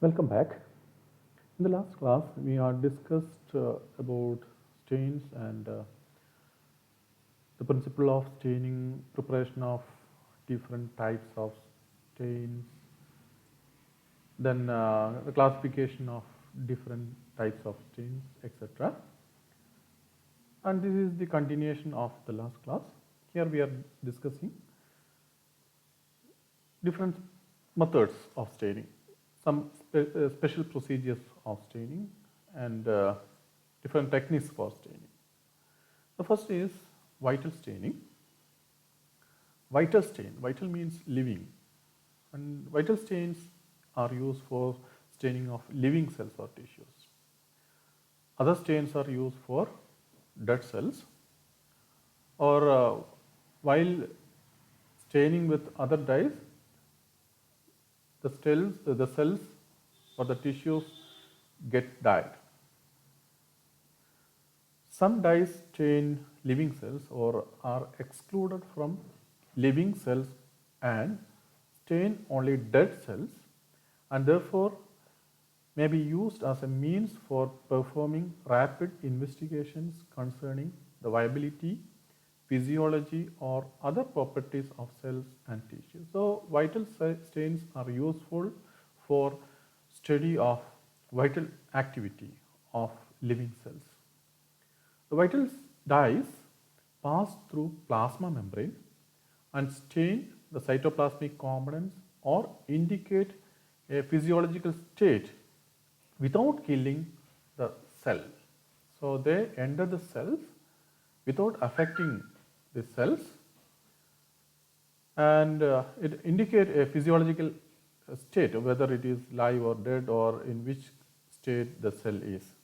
Welcome back. In the last class, we had discussed about stains and the principle of staining, preparation of different types of stains, then the classification of different types of stains, etc. And this is the continuation of the last class. Here we are discussing different methods of staining, some special procedures of staining, and different techniques for staining. The first is vital staining. Vital stain, vital means living, and vital stains are used for staining of living cells or tissues. Other stains are used for dead cells, or while staining with other dyes, the cells or the tissues get dyed. Some dyes stain living cells or are excluded from living cells and stain only dead cells, and therefore may be used as a means for performing rapid investigations concerning the viability, physiology, or other properties of cells and tissues. So vital stains are useful for study of vital activity of living cells. The vital dyes pass through plasma membrane and stain the cytoplasmic components or indicate a physiological state without killing the cell. So they enter the cells without affecting the cells, and it indicates a physiological state, whether it is live or dead or in which state the cell is.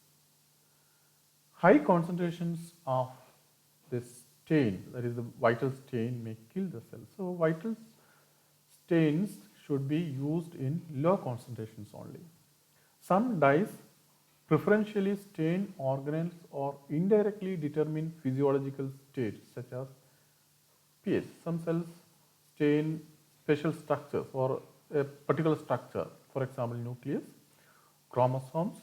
High concentrations of this stain, that is the vital stain, may kill the cell. So vital stains should be used in low concentrations only. Some dyes preferentially stain organelles or indirectly determine physiological states such as pH. Some cells stain special structures or a particular structure, for example nucleus, chromosomes,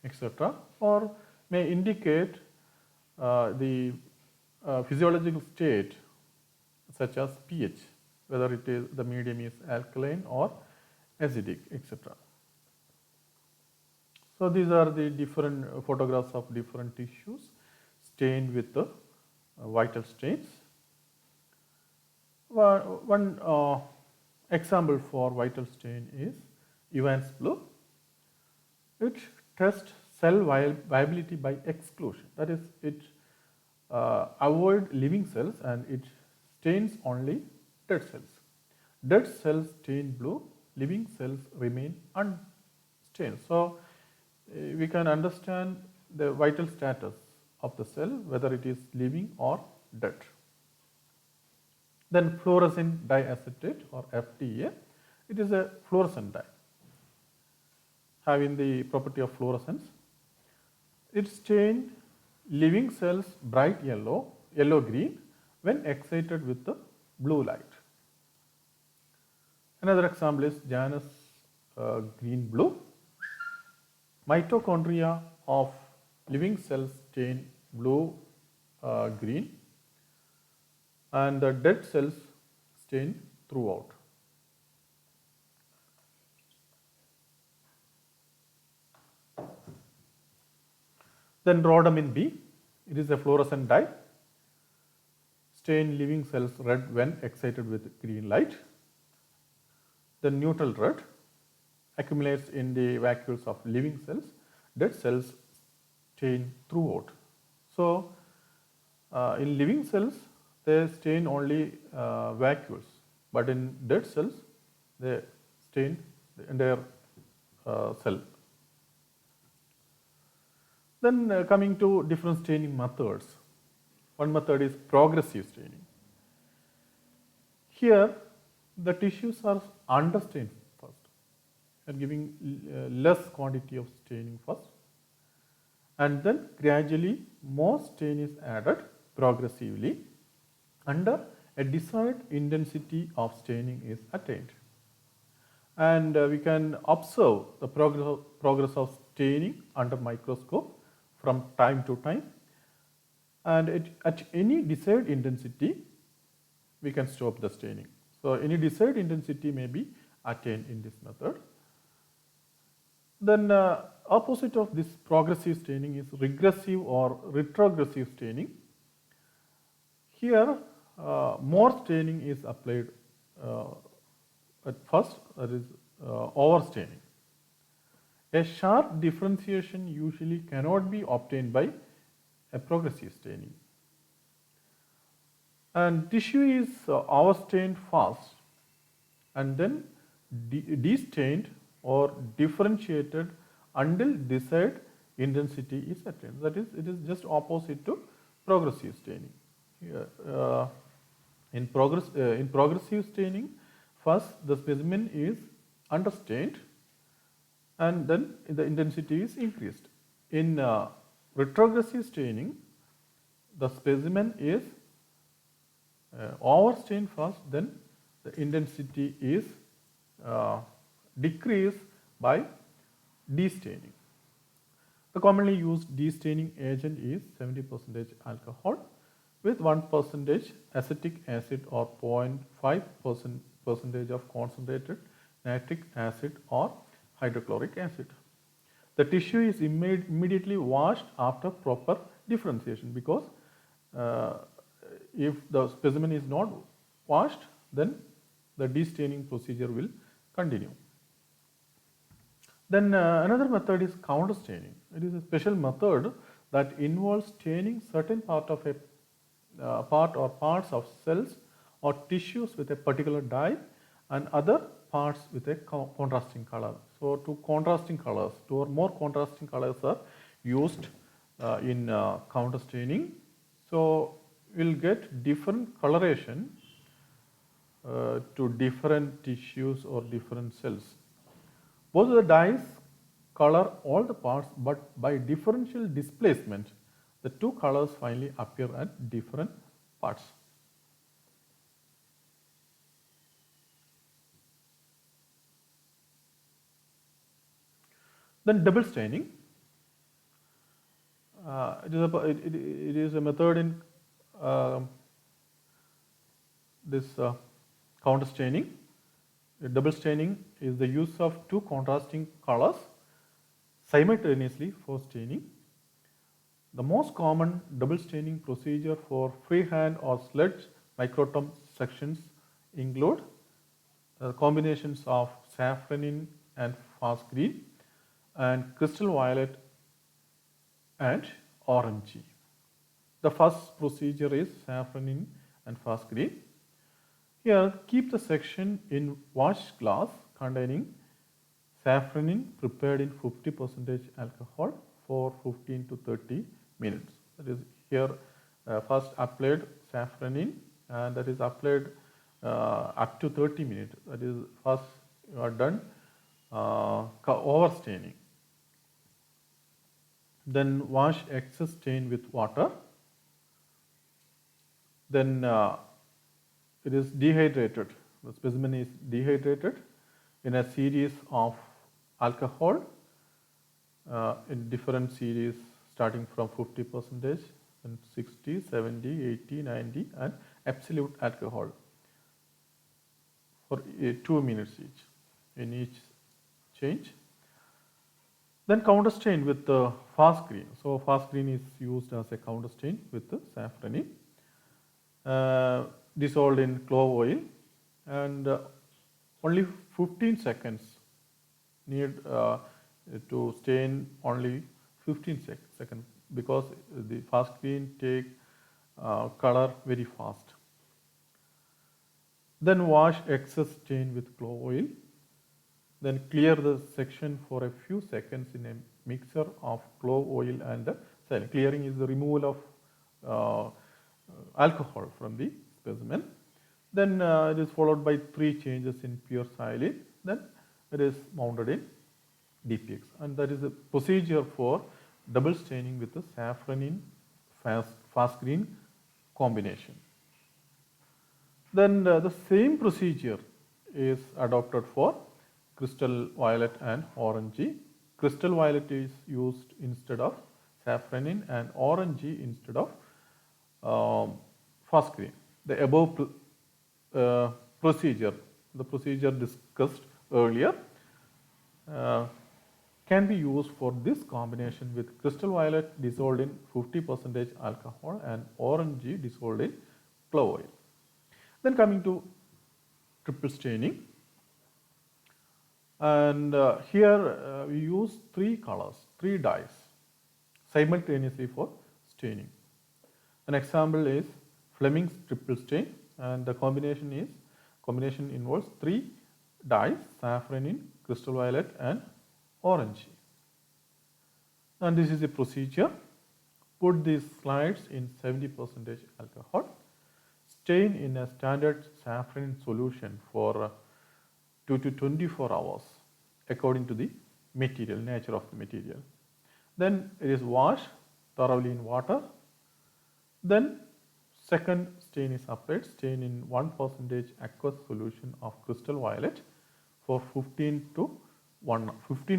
etc., or may indicate the physiological state such as pH, whether it is the medium is alkaline or acidic, etc. So these are the different photographs of different tissues stained with the vital stains. One example for vital stain is Evans blue. It tests cell viability by exclusion. That is, it avoids living cells and it stains only dead cells. Dead cells stain blue, living cells remain unstained. So we can understand the vital status of the cell, whether it is living or dead. Then fluorescein diacetate or FDA, it is a fluorescent dye having the property of fluorescence. It stains living cells bright yellow, yellow-green when excited with the blue light. Another example is Janus green blue. Mitochondria of living cells stain blue green, and the dead cells stain throughout. Then rhodamin B, it is a fluorescent dye, stain living cells red when excited with green light. The neutral red accumulates in the vacuoles of living cells. Dead cells stain throughout. So in living cells they stain only vacuoles, but in dead cells they stain the entire cell. Then coming to different staining methods. One method is progressive staining. Here the tissues are understained first, and giving less quantity of staining first, and then gradually more stain is added progressively under a desired intensity of staining is attained. and we can observe the progress of staining under microscope from time to time, and at any desired intensity we can stop the staining. So any desired intensity may be attained in this method. Then opposite of this progressive staining is regressive or retrogressive staining. Here more staining is applied at first, that is overstaining. A sharp differentiation usually cannot be obtained by a progressive staining. And tissue is overstained fast and then destained or differentiated until desired intensity is attained. That is, it is just opposite to progressive staining. In progressive staining, first the specimen is understained and then the intensity is increased. In retrogressive staining, the specimen is overstained first, then the intensity is decreased by destaining. The commonly used destaining agent is 70% alcohol with 1% acetic acid or 0.5% of concentrated nitric acid or hydrochloric acid. The tissue is immediately washed after proper differentiation, because if the specimen is not washed, then the destaining procedure will continue. Then another method is counter staining. It is a special method that involves staining certain part of a part or parts of cells or tissues with a particular dye and other parts with a contrasting color. So two or more contrasting colors are used in counter staining. So we'll get different coloration to different tissues or different cells. Both of the dyes color all the parts, but by differential displacement, the two colors finally appear at different parts. Then double staining. It is a method in this counter staining. Double staining is the use of two contrasting colors simultaneously for staining. The most common double staining procedure for freehand or sledge microtome sections include combinations of safranin and fast green and crystal violet and orangey. The first procedure is safranin and fast green. Here, keep the section in washed glass containing safranin prepared in 50% alcohol for 15 to 30 minutes. That is, here first applied safranin, and that is applied up to 30 minutes. That is, first you are done overstaining. Then wash excess stain with water. Then it is dehydrated. The specimen is dehydrated in a series of alcohol in different series starting from 50% and 60, 70, 80, 90 and absolute alcohol for 2 minutes each in each change. Then counter stain with the fast green. So fast green is used as a counter stain with the safranin. Dissolved in clove oil, and only 15 seconds need to stain, only 15 seconds, because the fast green take color very fast. Then wash excess stain with clove oil. Then clear the section for a few seconds in a mixture of clove oil and the saline. Clearing is the removal of alcohol from the specimen. Then it is followed by 3 changes in pure saline. Then it is mounted in DPX, and that is a procedure for double staining with the safranin fast green combination. Then the same procedure is adopted for crystal violet and orangey. Crystal violet is used instead of safranin and orangey instead of fast green. The above procedure, the procedure discussed earlier, can be used for this combination with crystal violet dissolved in 50% alcohol and orangey dissolved in clove oil. Then coming to triple staining, and here we use three colors, three dyes simultaneously for staining. An example is Fleming's triple stain, and the combination involves three dyes: safranin, crystal violet and orangey. And this is a procedure. Put these slides in 70% alcohol, stain in a standard safranin solution for 2 to 24 hours according to the material, nature of the material. Then it is washed thoroughly in water. Then second stain is applied, stain in 1% aqueous solution of crystal violet for 15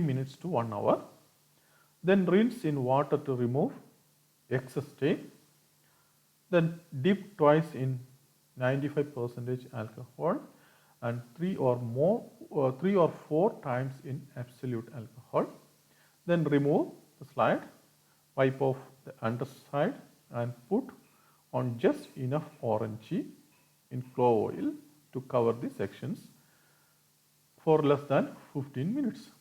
minutes to 1 hour. Then rinse in water to remove excess stain. Then dip twice in 95% alcohol and 3 or 4 times in absolute alcohol. Then remove the slide, wipe off the underside and put on just enough orangey in clove oil to cover the sections for less than 15 minutes.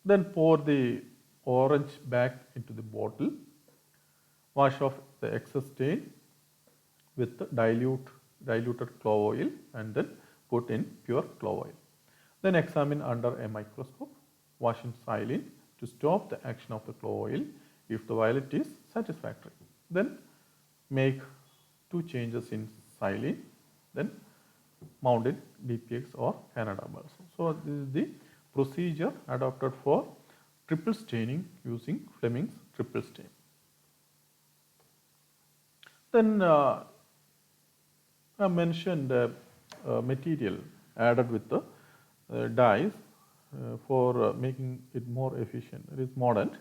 Then pour the orange back into the bottle, wash off the excess stain with diluted clove oil and then put in pure clove oil. Then examine under a microscope, wash in saline to stop the action of the clove oil if the violet is satisfactory. Then make 2 changes in saline, then mount in DPX or Canada balsam. So this is the procedure adopted for triple staining using Fleming's triple stain. Then I mentioned material added with the dyes for making it more efficient. It is mordant.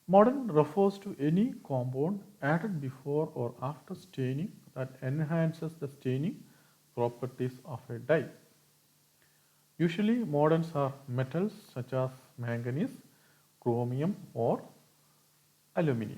Mordant refers to any compound added before or after staining that enhances the staining properties of a dye. Usually mordants are metals such as manganese, chromium or aluminum.